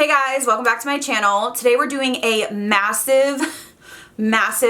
Hey guys, welcome back to my channel. Today we're doing a massive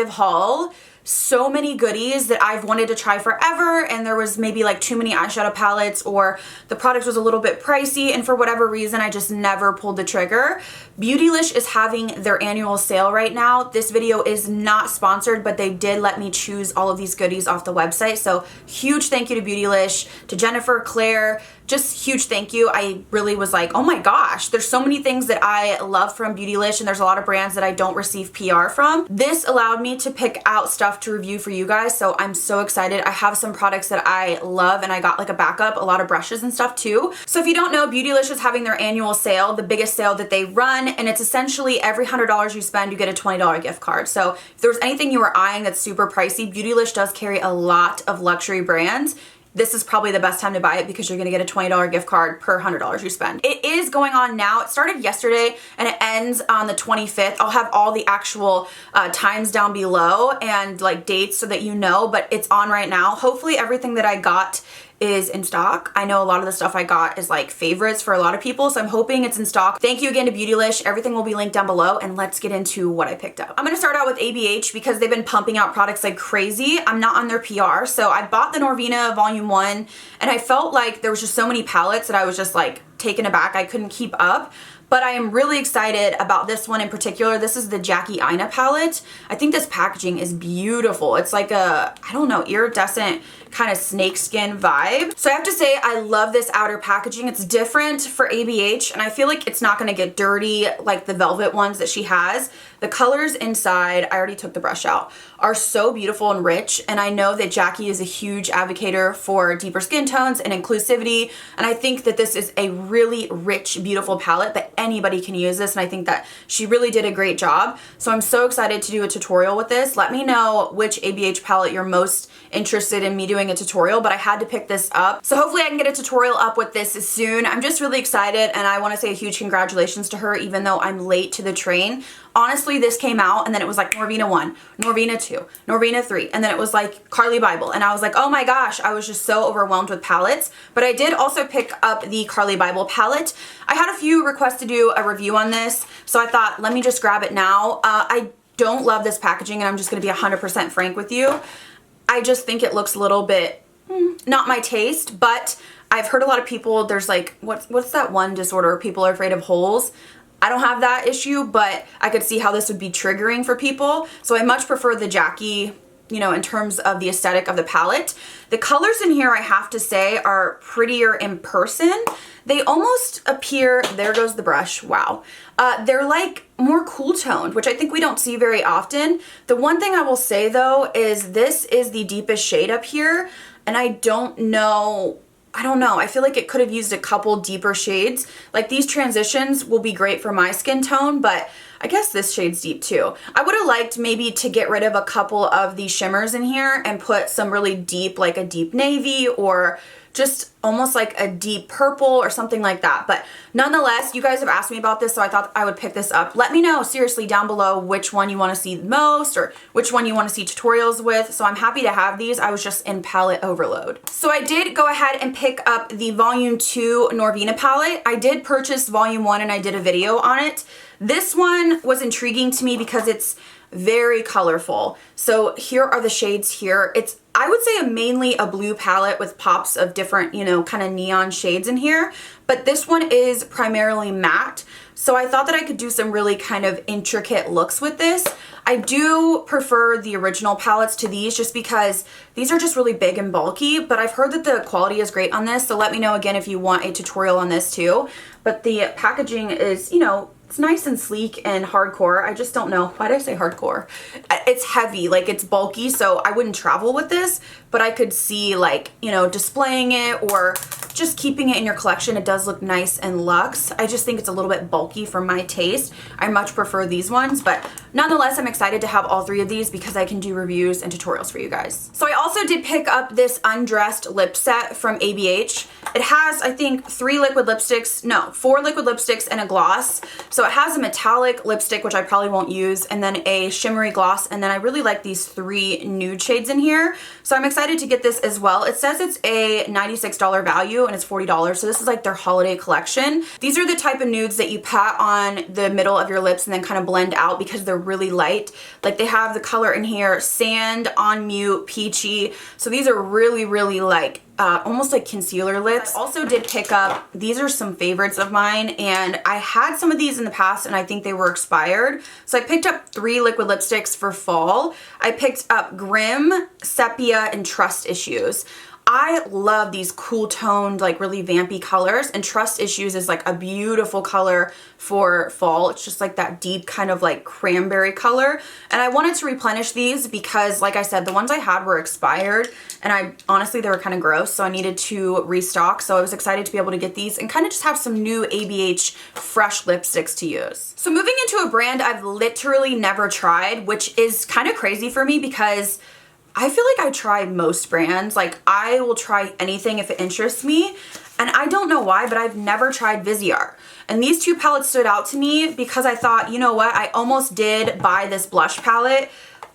haul. So many goodies that I've wanted to try forever, and there was maybe like too many eyeshadow palettes, or the product was a little bit pricey, and for whatever reason I just never pulled the trigger. Beautylish is having their annual sale right now. This video is not sponsored, but they did let me choose all of these goodies off the website, so huge thank you to Beautylish, to Jennifer, Claire, just huge thank you. I really was like, oh my gosh, there's so many things that I love from Beautylish, and there's a lot of brands that I don't receive PR from. This allowed me to pick out stuff to review for you guys, so I'm so excited. I have some products that I love, and I got like a backup, a lot of brushes and stuff too. So if you don't know, Beautylish is having their annual sale, the biggest sale that they run, and it's essentially every $100 you spend, you get a $20 gift card. So if there's anything you were eyeing that's super pricey, Beautylish does carry a lot of luxury brands. This is probably the best time to buy it because you're gonna get a $20 gift card per $100 you spend. It is going on now. It started yesterday and it ends on the 25th. I'll have all the actual times down below and like dates so that you know, but it's on right now. Hopefully everything that I got is in stock. I know a lot of the stuff I got is like favorites for a lot of people, so I'm hoping it's in stock. Thank you again to Beautylish. Everything will be linked down below, and let's get into what I picked up. I'm gonna start out with ABH because they've been pumping out products like crazy. I'm not on their PR, so I bought the Norvina Volume 1, and I felt like there was just so many palettes that I was just like taken aback. I couldn't keep up. But I am really excited about this one in particular. This is the Jackie Aina palette. I think this packaging is beautiful. It's like a, I don't know, iridescent kind of snakeskin vibe. So I have to say I love this outer packaging. It's different for ABH, and I feel like it's not gonna get dirty like the velvet ones that she has. The colors inside, I already took the brush out, are so beautiful and rich, and I know that Jackie is a huge advocate for deeper skin tones and inclusivity, and I think that this is a really rich, beautiful palette, but anybody can use this, and I think that she really did a great job. So I'm so excited to do a tutorial with this. Let me know which ABH palette you're most interested in me doing a tutorial, but I had to pick this up. So hopefully I can get a tutorial up with this soon. I'm just really excited, and I want to say a huge congratulations to her even though I'm late to the train. Honestly, this came out and then it was like Norvina 1, Norvina 2, Norvina 3, and then it was like Carly Bible, and I was like, oh my gosh, I was just so overwhelmed with palettes. But I did also pick up the Carly Bible palette. I had a few requests to do a review on this, so I thought, let me just grab it now. I don't love this packaging, and I'm just gonna be 100% frank with you. I just think it looks a little bit not my taste, but I've heard a lot of people, there's like, what's that one disorder where people are afraid of holes? I don't have that issue, but I could see how this would be triggering for people. So I much prefer the Jackie, you know, in terms of the aesthetic of the palette. The colors in here, I have to say, are prettier in person. They almost appear, there goes the brush, wow. They're like more cool toned, which I think we don't see very often. The one thing I will say though is this is the deepest shade up here, and I don't know, I feel like it could have used a couple deeper shades. Like these transitions will be great for my skin tone, but I guess this shade's deep too. I would have liked maybe to get rid of a couple of these shimmers in here and put some really deep, like a deep navy or just almost like a deep purple or something like that. But nonetheless, you guys have asked me about this, so I thought I would pick this up. Let me know seriously down below which one you want to see the most or which one you want to see tutorials with. So I'm happy to have these. I was just in palette overload. So I did go ahead and pick up the Volume 2 Norvina palette. I did purchase Volume 1 and I did a video on it. This one was intriguing to me because it's very colorful. So here are the shades here. It's, I would say, mainly a blue palette with pops of different, you know, kind of neon shades in here. But this one is primarily matte. So I thought that I could do some really kind of intricate looks with this. I do prefer the original palettes to these just because these are just really big and bulky, but I've heard that the quality is great on this. So let me know again if you want a tutorial on this too. But the packaging is, you know, it's nice and sleek and hardcore. I just don't know. Why did I say hardcore? It's heavy, like it's bulky, so I wouldn't travel with this, but I could see like, you know, displaying it or just keeping it in your collection. It does look nice and luxe. I just think it's a little bit bulky for my taste. I much prefer these ones, but nonetheless, I'm excited to have all three of these because I can do reviews and tutorials for you guys. So I also did pick up this undressed lip set from ABH. It has, I think, 4 liquid lipsticks and a gloss. So it has a metallic lipstick, which I probably won't use, and then a shimmery gloss, and then I really like these 3 nude shades in here. So I'm excited to get this as well. It says it's a $96 value and it's $40, so this is like their holiday collection. These are the type of nudes that you pat on the middle of your lips and then kind of blend out because they're really light. Like they have the color in here, sand, on mute, peachy. So these are really, really like almost like concealer lips. I also did pick up, these are some favorites of mine, and I had some of these in the past and I think they were expired. So I picked up 3 liquid lipsticks for fall. I picked up Grim, Sepia, and Trust Issues. I love these cool toned, like really vampy colors, and Trust Issues is like a beautiful color for fall. It's just like that deep kind of like cranberry color. And I wanted to replenish these because, like I said, the ones I had were expired and honestly, they were kind of gross, so I needed to restock. So I was excited to be able to get these and kind of just have some new ABH fresh lipsticks to use. So moving into a brand I've literally never tried, which is kind of crazy for me because I feel like I try most brands. Like I will try anything if it interests me. And I don't know why, but I've never tried Viseart. And these 2 palettes stood out to me because I thought, you know what? I almost did buy this blush palette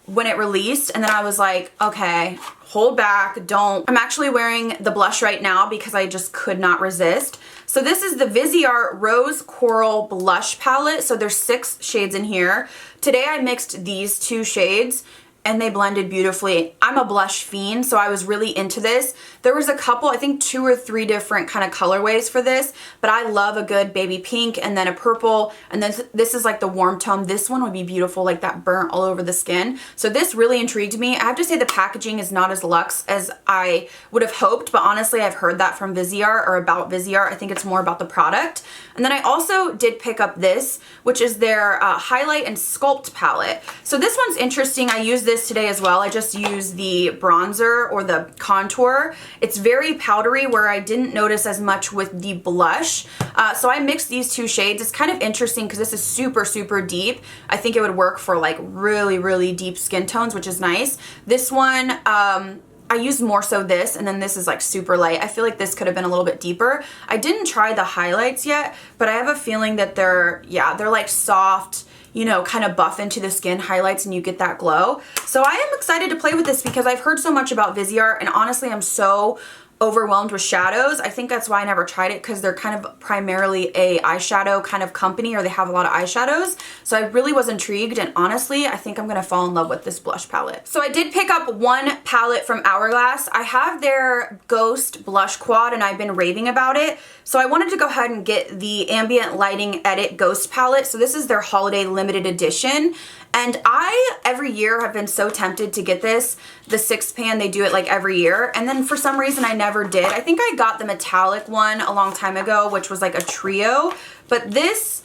when it released. And then I was like, okay, hold back, don't. I'm actually wearing the blush right now because I just could not resist. So this is the Viseart Rose Coral Blush Palette. So there's 6 shades in here. Today I mixed these 2 shades and they blended beautifully. I'm a blush fiend, so I was really into this. There was a couple, I think 2 or 3 different kind of colorways for this, but I love a good baby pink and then a purple, and then this is like the warm tone. This one would be beautiful, like that burnt all over the skin. So this really intrigued me. I have to say the packaging is not as luxe as I would have hoped, but honestly, I've heard that from Viseart or about Viseart. I think it's more about the product. And then I also did pick up this, which is their Highlight and Sculpt palette. So this one's interesting. I used this today as well. I just used the bronzer or the contour. It's very powdery where I didn't notice as much with the blush. So I mixed these 2 shades. It's kind of interesting because this is super, super deep. I think it would work for like really, really deep skin tones, which is nice. This one, I used more so this, and then this is like super light. I feel like this could have been a little bit deeper. I didn't try the highlights yet, but I have a feeling that they're like soft, you know, kind of buff into the skin highlights and you get that glow. So I am excited to play with this because I've heard so much about Viseart, and honestly, I'm so overwhelmed with shadows. I think that's why I never tried it, because they're kind of primarily a eyeshadow kind of company, or they have a lot of eyeshadows. So I really was intrigued, and honestly, I think I'm gonna fall in love with this blush palette. So I did pick up 1 palette from Hourglass. I have their Ghost Blush Quad and I've been raving about it. So I wanted to go ahead and get the Ambient Lighting Edit Ghost palette. So this is their holiday limited edition. And I, every year, have been so tempted to get this. The 6 pan, they do it like every year. And then for some reason, I never did. I think I got the metallic one a long time ago, which was like a trio. But this,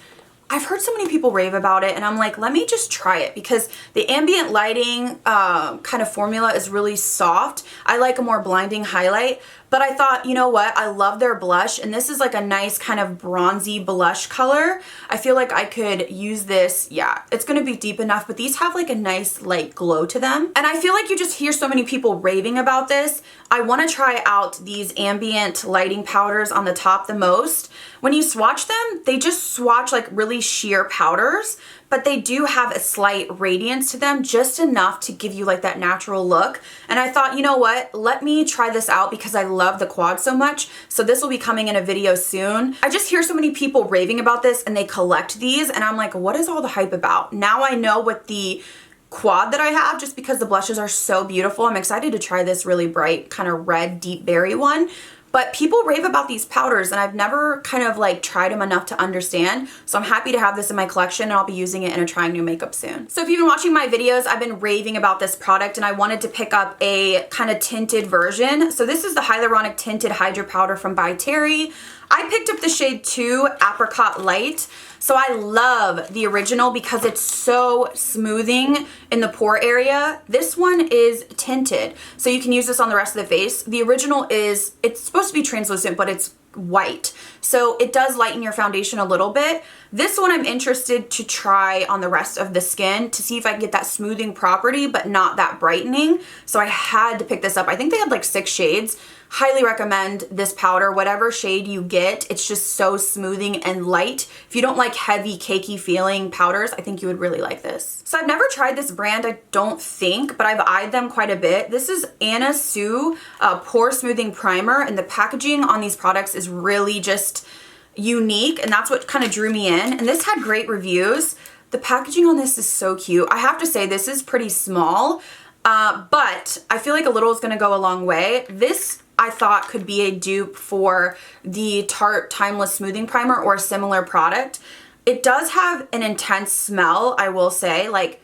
I've heard so many people rave about it, and I'm like, let me just try it, because the ambient lighting kind of formula is really soft. I like a more blinding highlight, but I thought, you know what? I love their blush, and this is like a nice kind of bronzy blush color. I feel like I could use this. Yeah, it's gonna be deep enough, but these have like a nice light glow to them. And I feel like you just hear so many people raving about this. I wanna try out these ambient lighting powders on the top the most. When you swatch them, they just swatch like really sheer powders, but they do have a slight radiance to them, just enough to give you like that natural look. And I thought, you know what, let me try this out because I love the quad so much. So this will be coming in a video soon. I just hear so many people raving about this, and they collect these, and I'm like, what is all the hype about? Now I know what the quad that I have, just because the blushes are so beautiful. I'm excited to try this really bright kind of red deep berry one. But people rave about these powders, and I've never kind of like tried them enough to understand. So I'm happy to have this in my collection, and I'll be using it in a trying new makeup soon. So if you've been watching my videos, I've been raving about this product, and I wanted to pick up a kind of tinted version. So this is the Hyaluronic Tinted Hydra Powder from By Terry. I picked up the shade 2 Apricot Light. So I love the original because it's so smoothing in the pore area. This one is tinted, so you can use this on the rest of the face. The original is, it's supposed to be translucent, but it's white. So it does lighten your foundation a little bit. This one I'm interested to try on the rest of the skin to see if I can get that smoothing property, but not that brightening. So I had to pick this up. I think they had like 6 shades. Highly recommend this powder, whatever shade you get. It's just so smoothing and light. If you don't like heavy, cakey feeling powders, I think you would really like this. So I've never tried this brand, I don't think, but I've eyed them quite a bit. This is Anna Sue Pore Smoothing Primer, and the packaging on these products is really just unique, and that's what kind of drew me in. And this had great reviews. The packaging on this is so cute. I have to say this is pretty small, but I feel like a little is gonna go a long way. This I thought could be a dupe for the Tarte Timeless Smoothing Primer or a similar product. It does have an intense smell, I will say. Like,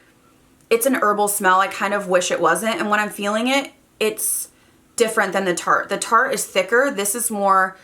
it's an herbal smell. I kind of wish it wasn't. And when I'm feeling it, it's different than the Tarte. The Tarte is thicker. This is more,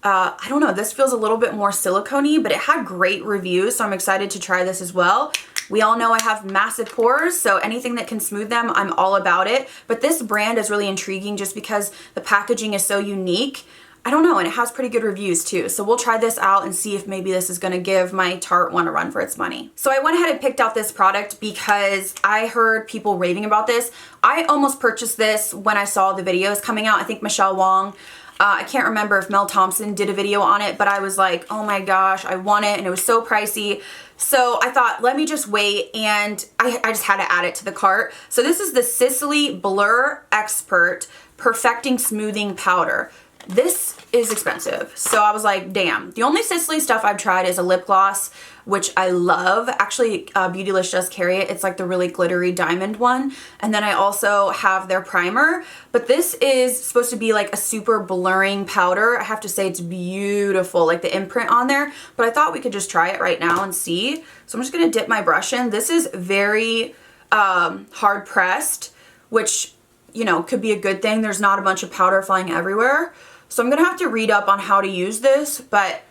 I don't know, this feels a little bit more silicone-y, but it had great reviews, so I'm excited to try this as well. We all know I have massive pores, so anything that can smooth them, I'm all about it. But this brand is really intriguing just because the packaging is so unique. I don't know, and it has pretty good reviews too. So we'll try this out and see if maybe this is gonna give my Tarte one a run for its money. So I went ahead and picked out this product because I heard people raving about this. I almost purchased this when I saw the videos coming out. I think Michelle Wong, I can't remember if Mel Thompson did a video on it, but I was like, oh my gosh, I want it, and it was so pricey. So I thought, let me just wait, and I just had to add it to the cart. So this is the Sicily Blur Expert Perfecting Smoothing Powder. This is expensive, so I was like, damn. The only Sicily stuff I've tried is a lip gloss, which I love. Actually, Beautylish does carry it. It's like the really glittery diamond one. And then I also have their primer, but this is supposed to be like a super blurring powder. I have to say it's beautiful, like the imprint on there, but I thought we could just try it right now and see. So I'm just gonna dip my brush in. This is very hard pressed, which, you know, could be a good thing. There's not a bunch of powder flying everywhere. So I'm gonna have to read up on how to use this, but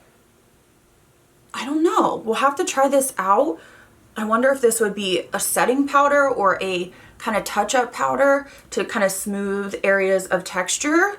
I don't know. We'll have to try this out. I wonder if this would be a setting powder or a kind of touch-up powder to kind of smooth areas of texture.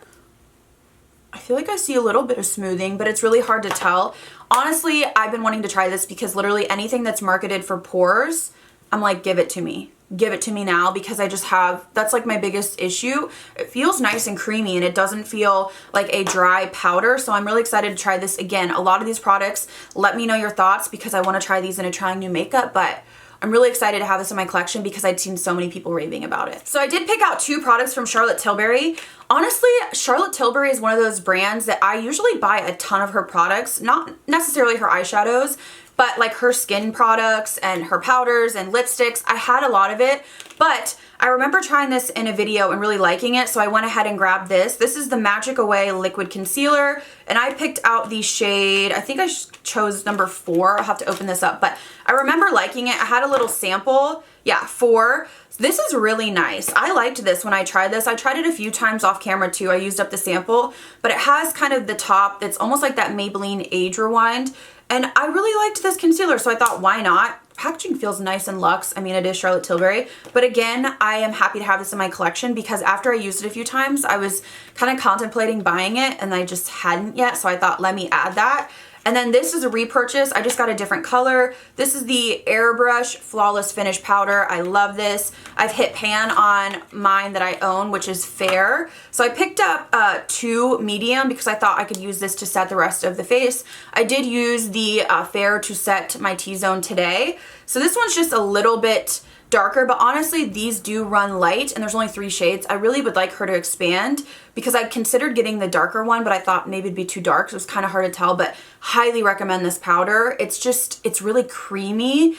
I feel like I see a little bit of smoothing, but it's really hard to tell. Honestly, I've been wanting to try this because literally anything that's marketed for pores, I'm like, give it to me. Give it to me now, because I just have, that's like my biggest issue. It feels nice and creamy and it doesn't feel like a dry powder. So I'm really excited to try this again. A lot of these products, let me know your thoughts because I want to try these in a trying new makeup, but I'm really excited to have this in my collection because I'd seen so many people raving about it. So I did pick out 2 products from Charlotte Tilbury. Honestly, Charlotte Tilbury is one of those brands that I usually buy a ton of her products, not necessarily her eyeshadows, but like her skin products and her powders and lipsticks. I had a lot of it, but I remember trying this in a video and really liking it, so I went ahead and grabbed this. This is the Magic Away Liquid Concealer, and I picked out the shade, I think I chose number 4. I'll have to open this up, but I remember liking it. I had a little sample, yeah, 4. This is really nice. I liked this when I tried this. I tried it a few times off camera too. I used up the sample, but it has kind of the top that's almost like that Maybelline Age Rewind. And I really liked this concealer, so I thought, why not? Packaging feels nice and luxe. I mean, it is Charlotte Tilbury. But again, I am happy to have this in my collection because after I used it a few times, I was kind of contemplating buying it and I just hadn't yet. So I thought, let me add that. And then this is a repurchase. I just got a different color. This is the Airbrush Flawless Finish Powder. I love this. I've hit pan on mine that I own, which is Fair. So I picked up 2 medium because I thought I could use this to set the rest of the face. I did use the Fair to set my T-zone today. So this one's just a little bit darker, but honestly these do run light and there's only 3 shades. I really would like her to expand because I considered getting the darker one, but I thought maybe it'd be too dark, so it was kind of hard to tell, but highly recommend this powder. It's really creamy.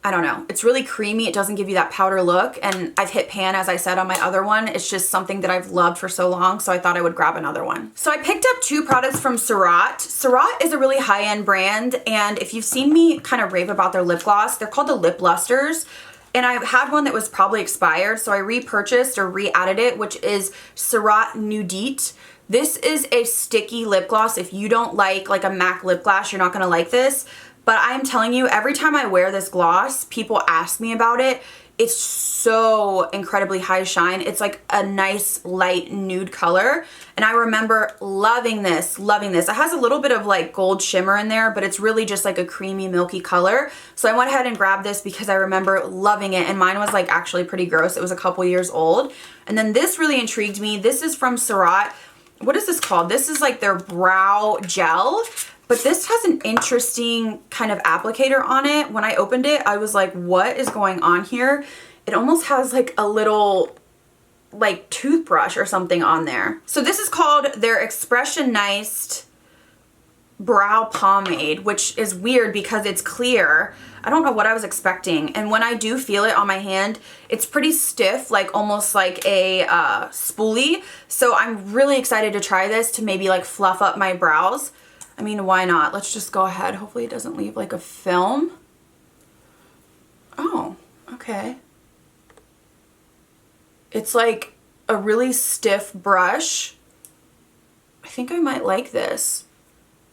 I don't know, it's really creamy. It doesn't give you that powder look, and I've hit pan, as I said, on my other one. It's just something that I've loved for so long, so I thought I would grab another one. So I picked up 2 products from Viseart. Viseart is a really high-end brand, and if you've seen me kind of rave about their lip gloss, they're called the Lip Lusters. And I had one that was probably expired, so I repurchased or re-added it, which is Viseart Nudite. This is a sticky lip gloss. If you don't like a MAC lip gloss, you're not gonna like this. But I'm telling you, every time I wear this gloss, people ask me about it. it's so incredibly high shine. It's like a nice light nude color. And I remember loving this, loving this. It has a little bit of like gold shimmer in there, but it's really just like a creamy, milky color. So I went ahead and grabbed this because I remember loving it. And mine was like actually pretty gross. It was a couple years old. And then this really intrigued me. This is from Viseart. What is this called? This is like their brow gel. But this has an interesting kind of applicator on it. When I opened it, I was like, what is going on here? It almost has like a little like toothbrush or something on there. So this is called their Expressionized Brow Pomade, which is weird because it's clear. I don't know what I was expecting. And when I do feel it on my hand, it's pretty stiff, like almost like a spoolie. So I'm really excited to try this to maybe like fluff up my brows. I mean, why not? Let's just go ahead. Hopefully it doesn't leave like a film. Oh, okay. It's like a really stiff brush. I think I might like this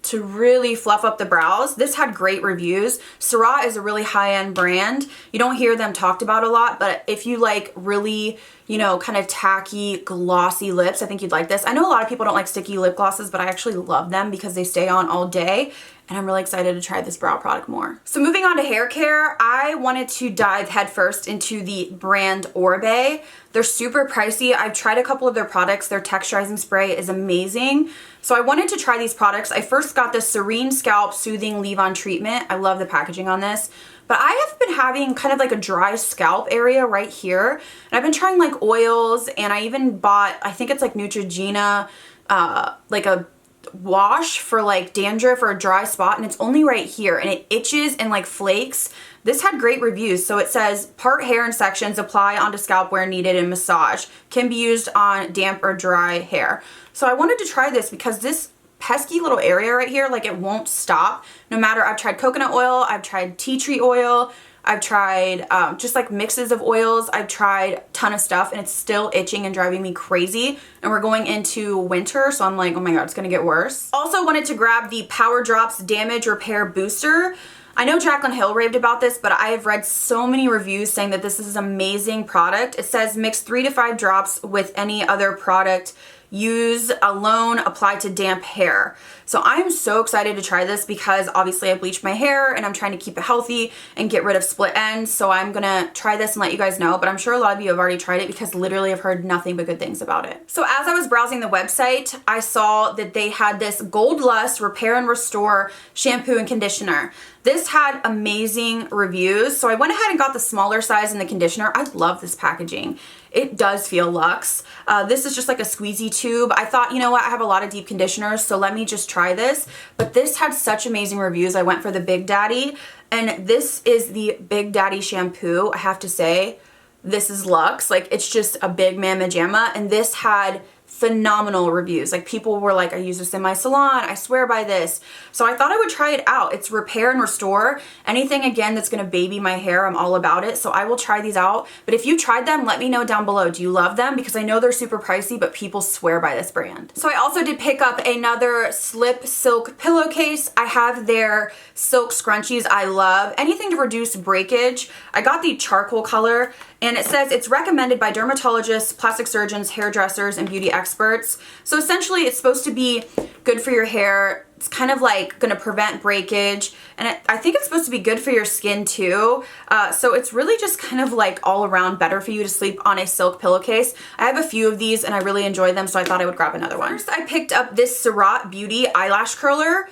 to really fluff up the brows. This had great reviews. Viseart is a really high-end brand. You don't hear them talked about a lot, but if you like really, you know, kind of tacky, glossy lips, I think you'd like this. I know a lot of people don't like sticky lip glosses, but I actually love them because they stay on all day. And I'm really excited to try this brow product more. So moving on to hair care, I wanted to dive headfirst into the brand Orbe. They're super pricey. I've tried a couple of their products. Their texturizing spray is amazing. So I wanted to try these products. I first got the Serene Scalp Soothing Leave-On Treatment. I love the packaging on this. But I have been having kind of like a dry scalp area right here. And I've been trying like oils, and I even bought, I think it's like Neutrogena, like a wash for like dandruff or a dry spot, and it's only right here and it itches and like flakes. This had great reviews. So it says part hair in sections, apply onto scalp where needed, and massage. Can be used on damp or dry hair. So I wanted to try this because this pesky little area right here, like it won't stop. No matter, I've tried coconut oil, I've tried tea tree oil, I've tried just like mixes of oils. I've tried a ton of stuff and it's still itching and driving me crazy. And we're going into winter, so I'm like, oh my God, it's gonna get worse. Also wanted to grab the Power Drops Damage Repair Booster. I know Jaclyn Hill raved about this, but I have read so many reviews saying that this is an amazing product. It says mix 3 to 5 drops with any other product. Use alone, apply to damp hair. So I'm so excited to try this because obviously I bleached my hair and I'm trying to keep it healthy and get rid of split ends. So I'm gonna try this and let you guys know, but I'm sure a lot of you have already tried it because literally I've heard nothing but good things about it. So as I was browsing the website, I saw that they had this Gold Lust Repair and Restore shampoo and conditioner. This had amazing reviews, so I went ahead and got the smaller size in the conditioner. I love this packaging. It does feel luxe. This is just like a squeezy tube. I thought, you know what, I have a lot of deep conditioners, so let me just try this. But this had such amazing reviews. I went for the Big Daddy, and this is the Big Daddy shampoo. I have to say, this is luxe. Like, it's just a big mamma jamma, and this had phenomenal reviews. Like, people were like, I use this in my salon, I swear by this. So I thought I would try it out. It's repair and restore. Anything again that's gonna baby my hair, I'm all about it. So I will try these out. But if you tried them, let me know down below. Do you love them? Because I know they're super pricey, but people swear by this brand. So I also did pick up another Slip Silk pillowcase. I have their silk scrunchies. I love anything to reduce breakage. I got the charcoal color, and it says it's recommended by dermatologists, plastic surgeons, hairdressers, and beauty experts. So essentially it's supposed to be good for your hair. It's kind of like gonna prevent breakage, and I think it's supposed to be good for your skin too. So it's really just kind of like all around better for you to sleep on a silk pillowcase. I have a few of these and I really enjoy them, so I thought I would grab another one. First, I picked up this Viseart Beauty eyelash curler.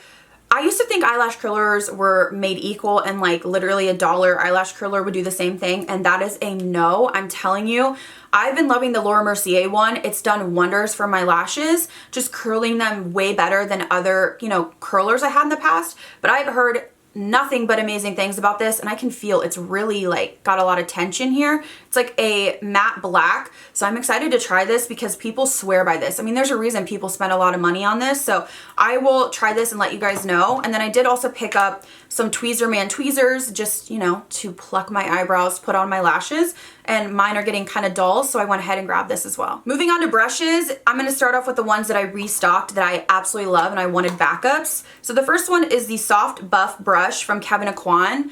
I used to think eyelash curlers were made equal and like literally $1 eyelash curler would do the same thing, and that is a no. I'm telling you, I've been loving the Laura Mercier one. It's done wonders for my lashes, just curling them way better than other, you know, curlers I had in the past. But I've heard nothing but amazing things about this, and I can feel it's really like got a lot of tension here. It's like a matte black, so I'm excited to try this because people swear by this. I mean, there's a reason people spend a lot of money on this, so I will try this and let you guys know. And then I did also pick up some Tweezerman tweezers, just, you know, to pluck my eyebrows, put on my lashes, and mine are getting kind of dull, so I went ahead and grabbed this as well. Moving on to brushes, I'm going to start off with the ones that I restocked that I absolutely love and I wanted backups. So the first one is the Soft Buff brush from Kevyn Aucoin.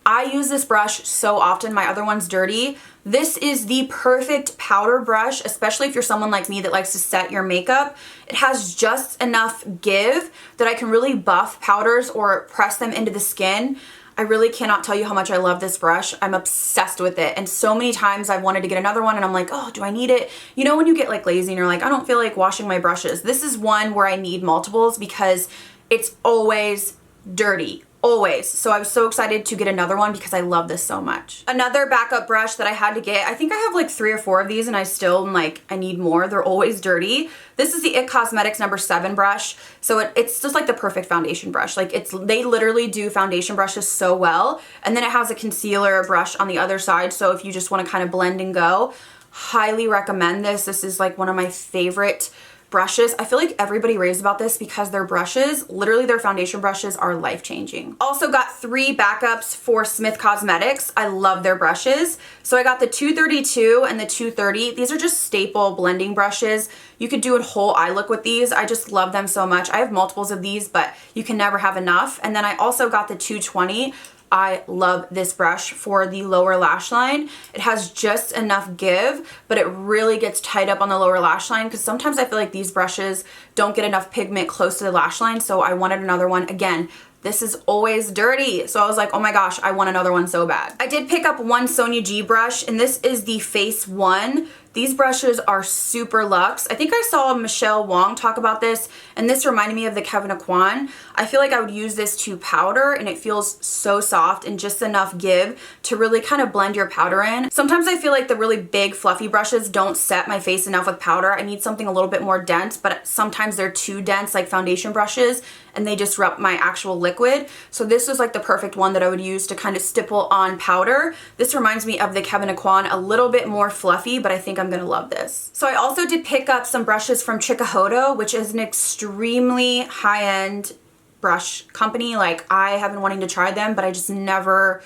I use this brush so often. My other one's dirty. This is the perfect powder brush, especially if you're someone like me that likes to set your makeup. It has just enough give that I can really buff powders or press them into the skin. I really cannot tell you how much I love this brush. I'm obsessed with it. And so many times I've wanted to get another one and I'm like, oh, do I need it? You know, when you get like lazy and you're like, I don't feel like washing my brushes. This is one where I need multiples because it's always dirty. Always. So I was so excited to get another one because I love this so much. Another backup brush that I had to get, I think I have like 3 or 4 of these and I still am like, I need more. They're always dirty. This is the IT Cosmetics number 7 brush. So it's just like the perfect foundation brush. Like they literally do foundation brushes so well. And then it has a concealer brush on the other side. So if you just want to kind of blend and go, highly recommend this. This is like one of my favorite brushes. I feel like everybody raves about this because their brushes, literally their foundation brushes, are life-changing. Also got 3 backups for Smith Cosmetics. I love their brushes. So I got the 232 and the 230. These are just staple blending brushes. You could do a whole eye look with these. I just love them so much. I have multiples of these, but you can never have enough. And then I also got the 220. I love this brush for the lower lash line. It has just enough give, but it really gets tight up on the lower lash line because sometimes I feel like these brushes don't get enough pigment close to the lash line, so I wanted another one. Again, this is always dirty, so I was like, oh my gosh, I want another one so bad. I did pick up one Sonia G brush, and this is the Face 1. These brushes are super luxe. I think I saw Michelle Wong talk about this, and this reminded me of the Kevyn Aucoin. I feel like I would use this to powder, and it feels so soft and just enough give to really kind of blend your powder in. Sometimes I feel like the really big fluffy brushes don't set my face enough with powder. I need something a little bit more dense, but sometimes they're too dense like foundation brushes, and they disrupt my actual liquid. So this is like the perfect one that I would use to kind of stipple on powder. This reminds me of the Kevyn Aucoin, a little bit more fluffy, but I think I'm gonna love this. So I also did pick up some brushes from Chikuhodo, which is an extremely high-end brush company. Like, I have been wanting to try them, but I just never,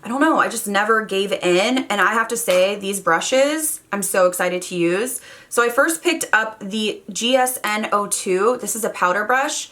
I don't know, I just never gave in. And I have to say, these brushes, I'm so excited to use. So I first picked up the GSN02. This is a powder brush.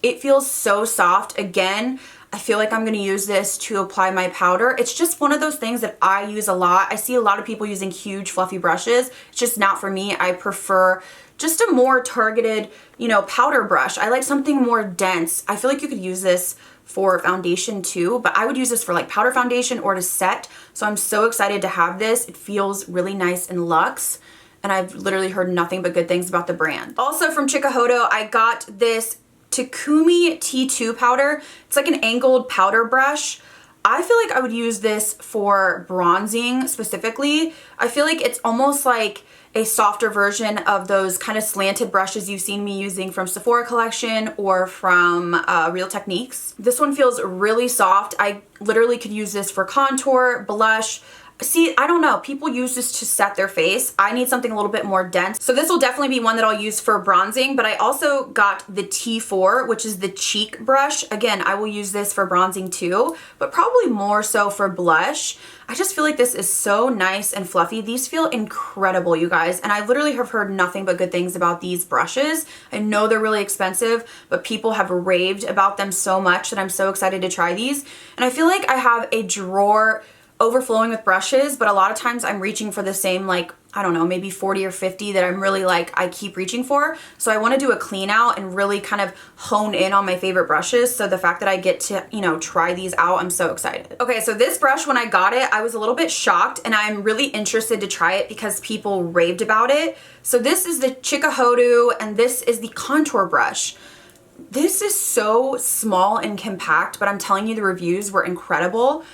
It feels so soft. Again, I feel like I'm going to use this to apply my powder. It's just one of those things that I use a lot. I see a lot of people using huge fluffy brushes. It's just not for me. I prefer just a more targeted, you know, powder brush. I like something more dense. I feel like you could use this for foundation too, but I would use this for like powder foundation or to set. So I'm so excited to have this. It feels really nice and luxe, and I've literally heard nothing but good things about the brand. Also from Chikuhodo, I got this Takumi T2 powder. It's like an angled powder brush. I feel like I would use this for bronzing specifically. I feel like it's almost like a softer version of those kind of slanted brushes you've seen me using from Sephora collection or from Real Techniques. This one feels really soft. I literally could use this for contour, blush. See, I don't know. People use this to set their face. I need something a little bit more dense. So this will definitely be one that I'll use for bronzing, but I also got the T4, which is the cheek brush. Again, I will use this for bronzing too, but probably more so for blush. I just feel like this is so nice and fluffy. These feel incredible, you guys. And I literally have heard nothing but good things about these brushes. I know they're really expensive, but people have raved about them so much that I'm so excited to try these. And I feel like I have a drawer overflowing with brushes, but a lot of times I'm reaching for the same, like, I don't know, maybe 40 or 50 that I'm really like, I keep reaching for. So I want to do a clean out and really kind of hone in on my favorite brushes. So the fact that I get to, you know, try these out, I'm so excited. Okay, so this brush, when I got it, I was a little bit shocked, and I'm really interested to try it because people raved about it. So this is the Chikuhodo, and this is the contour brush. This is so small and compact, but I'm telling you, the reviews were incredible.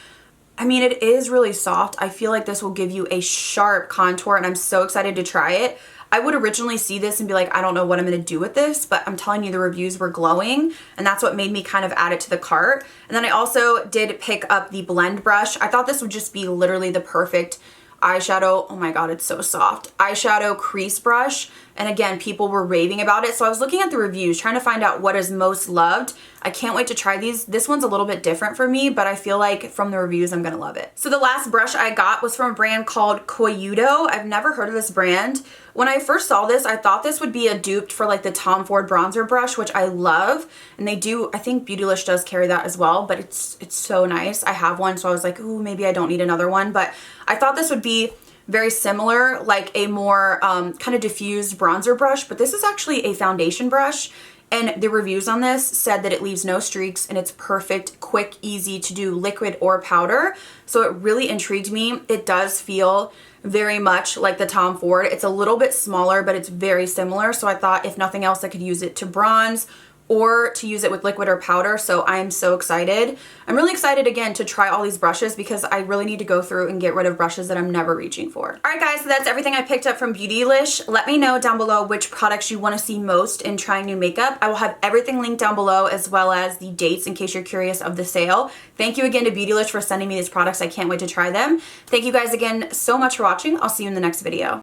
I mean, it is really soft. I feel like this will give you a sharp contour, and I'm so excited to try it. I would originally see this and be like, I don't know what I'm going to do with this, but I'm telling you, the reviews were glowing, and that's what made me kind of add it to the cart. And then I also did pick up the blend brush. I thought this would just be literally the perfect eyeshadow. Oh my god, it's so soft. Eyeshadow crease brush. and again, people were raving about it. So I was looking at the reviews, trying to find out what is most loved. I can't wait to try these. This one's a little bit different for me, but I feel like from the reviews, I'm gonna love it. So the last brush I got was from a brand called Koyudo. I've never heard of this brand. When I first saw this, I thought this would be a dupe for like the Tom Ford bronzer brush, which I love. And they do, I think Beautylish does carry that as well, but it's so nice. I have one, so I was like, ooh, maybe I don't need another one. But I thought this would be very similar, like a more kind of diffused bronzer brush, but this is actually a foundation brush. And the reviews on this said that it leaves no streaks and it's perfect, quick, easy to do liquid or powder. So it really intrigued me. It does feel very much like the Tom Ford. It's a little bit smaller, but it's very similar. So I thought if nothing else, I could use it to bronze or to use it with liquid or powder. So I am so excited. I'm really excited again to try all these brushes because I really need to go through and get rid of brushes that I'm never reaching for. All right guys, so that's everything I picked up from Beautylish. Let me know down below which products you want to see most in trying new makeup. I will have everything linked down below as well as the dates in case you're curious of the sale. Thank you again to Beautylish for sending me these products. I can't wait to try them. Thank you guys again so much for watching. I'll see you in the next video.